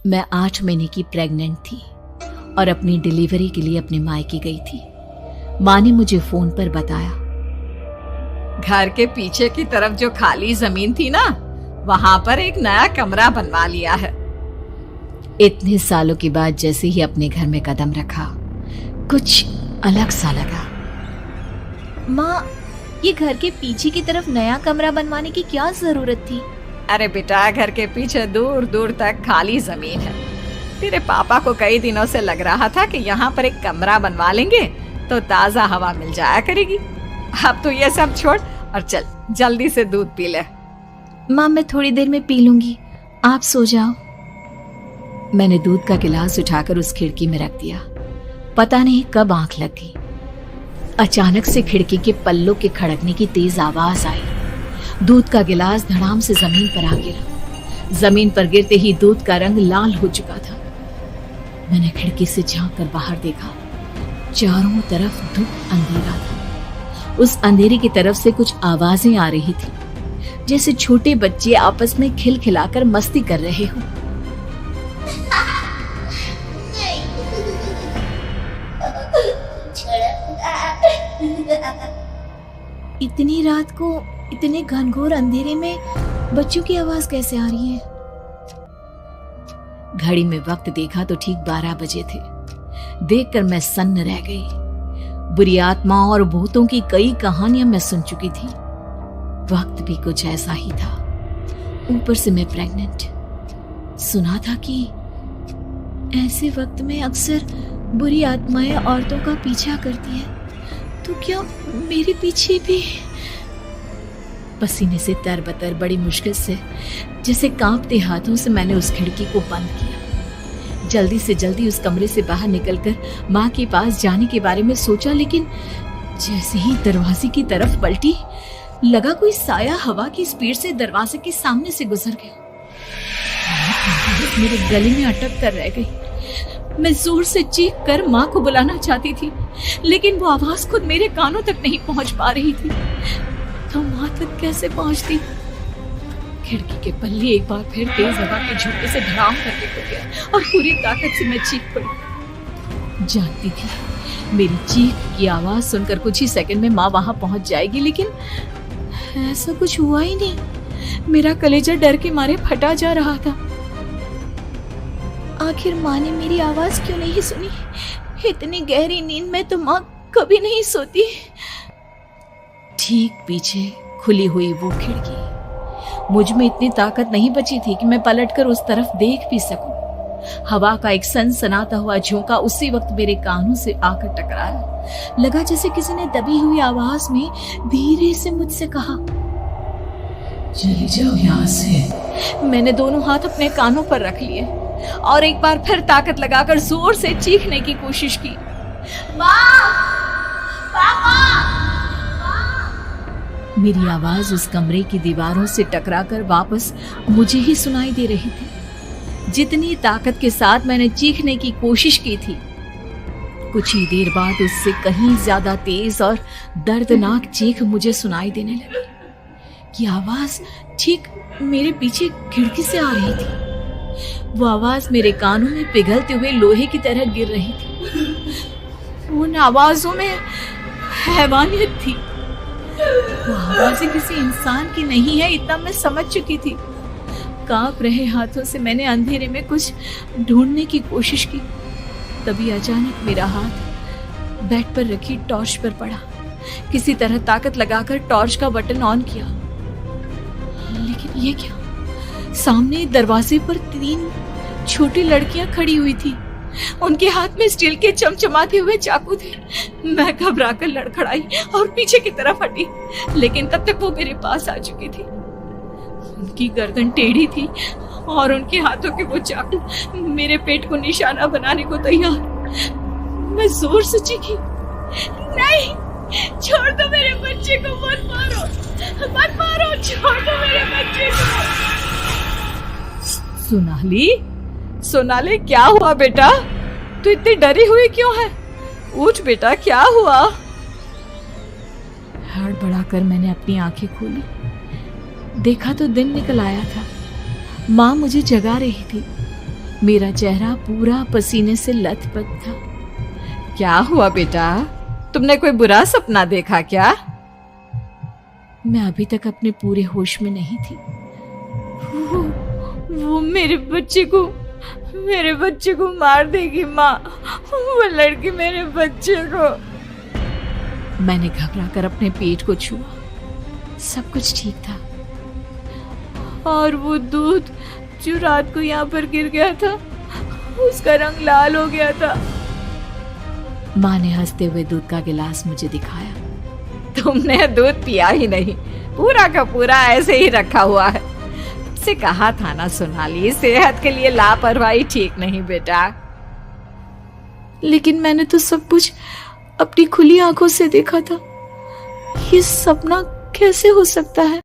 मैं 8 महीने की प्रेग्नेंट थी और अपनी डिलीवरी के लिए अपने मायके गई थी। माँ ने मुझे फोन पर बताया, घर के पीछे की तरफ जो खाली जमीन थी ना, वहां पर एक नया कमरा बनवा लिया है। इतने सालों के बाद जैसे ही अपने घर में कदम रखा, कुछ अलग सा लगा। माँ, ये घर के पीछे की तरफ नया कमरा बनवाने की क्या जरूरत थी? अरे बेटा, घर के पीछे दूर दूर तक खाली जमीन है। तेरे पापा को कई दिनों से लग रहा था कि यहाँ पर एक कमरा बनवा लेंगे तो ताजा हवा मिल जाया करेगी। अब तो ये सब छोड़ और चल जल्दी से दूध पी ले। माँ, मैं थोड़ी देर में पी लूंगी, आप सो जाओ। मैंने दूध का गिलास उठाकर उस खिड़की में रख दिया। पता नहीं कब आंख लग गई। अचानक से खिड़की के पल्लों के खड़कने की तेज आवाज आई। दूध का गिलास धड़ाम से जमीन पर आ गिरा। जमीन पर गिरते ही दूध का रंग लाल हो चुका था। मैंने खिड़की से झांक कर बाहर देखा। चारों तरफ धूप अंधेरा था। उस अंधेरे की तरफ से कुछ आवाजें आ रही थी, जैसे छोटे बच्चे आपस में खिलखिलाकर मस्ती कर रहे हो। इतनी रात को इतने घनघोर अंधेरे में बच्चों की आवाज कैसे आ रही है? घड़ी में वक्त देखा तो ठीक 12 बजे थे। देखकर मैं सन्न रह गई। बुरी आत्माओं और भूतों की कई कहानियां मैं सुन चुकी थी। वक्त भी कुछ ऐसा ही था। ऊपर से मैं प्रेग्नेंट। सुना था कि ऐसे वक्त में अक्सर बुरी आत्माएं औरतों का पीछा करती है, तो क्या मेरे पीछे भी? पसीने से तरबतर बड़ी मुश्किल से, जैसे कांपते हाथों से मैंने उस खिड़की को बंद किया। जल्दी से जल्दी उस कमरे से बाहर निकलकर माँ के पास जाने के बारे में सोचा, लेकिन जैसे ही दरवाजे की तरफ पलटी, लगा कोई साया हवा की स्पीड से दरवाजे के सामने से गुजर गया। मेरे गले में अटक कर रह गई। मैं जोर से चीख कर माँ को बुलाना चाहती थी, लेकिन वो आवाज खुद मेरे कानों तक नहीं पहुंच पा रही थी। तो माँ तक कैसे पहुंचती? खिड़की के पल्ले एक बार फिर तेज हवा के झोंके से धड़ाम करके खुल गया और पूरी ताकत से मैं चीख पड़ी। जानती थी मेरी चीख की आवाज सुनकर कुछ ही सेकंड में माँ वहां पहुंच जाएगी, लेकिन ऐसा कुछ हुआ ही नहीं। मेरा कलेजा डर के मारे फटा जा रहा था। आखिर माँ ने मेरी आवाज क्यों नहीं सुनी? इतनी गहरी नींद में तो माँ कभी नहीं सोती। ठीक पीछे खुली हुई वो खिड़की। मुझ में इतनी ताकत नहीं बची थी कि मैं पलटकर उस तरफ देख भी सकूं। हवा का एक सनसनाता हुआ झोंका उसी वक्त मेरे कानों से आकर टकराया। लगा जैसे किसी ने दबी हुई आवाज में धीरे से मुझसे कहा, चली जाओ यहाँ से। मैंने दोनों हाथ अपने कानों पर रख लिए और एक बार फिर ताकत लगाकर जोर से चीखने की कोशिश की। मेरी आवाज उस कमरे की दीवारों से टकराकर वापस मुझे ही सुनाई दे रही थी। जितनी ताकत के साथ मैंने चीखने की कोशिश की थी, कुछ ही देर बाद उससे कहीं ज्यादा तेज और दर्दनाक चीख मुझे सुनाई देने लगी। कि आवाज ठीक मेरे पीछे खिड़की से आ रही थी। वो आवाज मेरे कानों में पिघलते हुए लोहे की तरह गिर रही थी। उन आवाजों में हैवानियत थी। वो आवाजें किसी इंसान की नहीं है, इतना मैं समझ चुकी थी। कांप रहे हाथों से मैंने अंधेरे में कुछ ढूंढने की कोशिश की। तभी अचानक मेरा हाथ बेड पर रखी टॉर्च पर पड़ा। किसी तरह ताकत लगाकर टॉर्च का बटन ऑन किया, लेकिन ये क्या? सामने दरवाजे पर 3 छोटी लड़कियां खड़ी हुई थी। उनके हाथ में स्टील के चमचमाते हुए चाकू थे। मैं घबराकर लड़खड़ाई और पीछे की तरफ हटी, लेकिन तब तक वो मेरे पास आ चुकी थी। उनकी गर्दन टेढ़ी थी और उनके हाथों के वो चाकू मेरे पेट को निशाना बनाने को तैयार। मैं जोर से चीखी, नहीं, छोड़ दो मेरे बच्चे को, मत मारो, मत मारो, छोड़ दो मेरे बच्चे को। सोनाली, क्या हुआ बेटा? तू इतनी डरी हुई क्यों है? उठ बेटा, क्या हुआ? हड़बड़ाकर मैंने अपनी आंखें खोली। देखा तो दिन निकल आया था। माँ मुझे जगा रही थी। मेरा चेहरा पूरा पसीने से लथपथ था। क्या हुआ बेटा, तुमने कोई बुरा सपना देखा क्या? मैं अभी तक अपने पूरे होश में नहीं थी। वो मेरे बच्चे को मार देगी माँ, वो लड़की मेरे बच्चे को। मैंने घबरा कर अपने पेट को छुआ, सब कुछ ठीक था। और वो दूध जो रात को यहाँ पर गिर गया था, उसका रंग लाल हो गया था। माँ ने हंसते हुए दूध का गिलास मुझे दिखाया। तुमने दूध पिया ही नहीं, पूरा का पूरा ऐसे ही रखा हुआ है। तुमसे कहा था ना सोनाली, सेहत के लिए लापरवाही ठीक नहीं बेटा। लेकिन मैंने तो सब कुछ अपनी खुली आंखों से देखा था। ये सपना कैसे हो सकता है?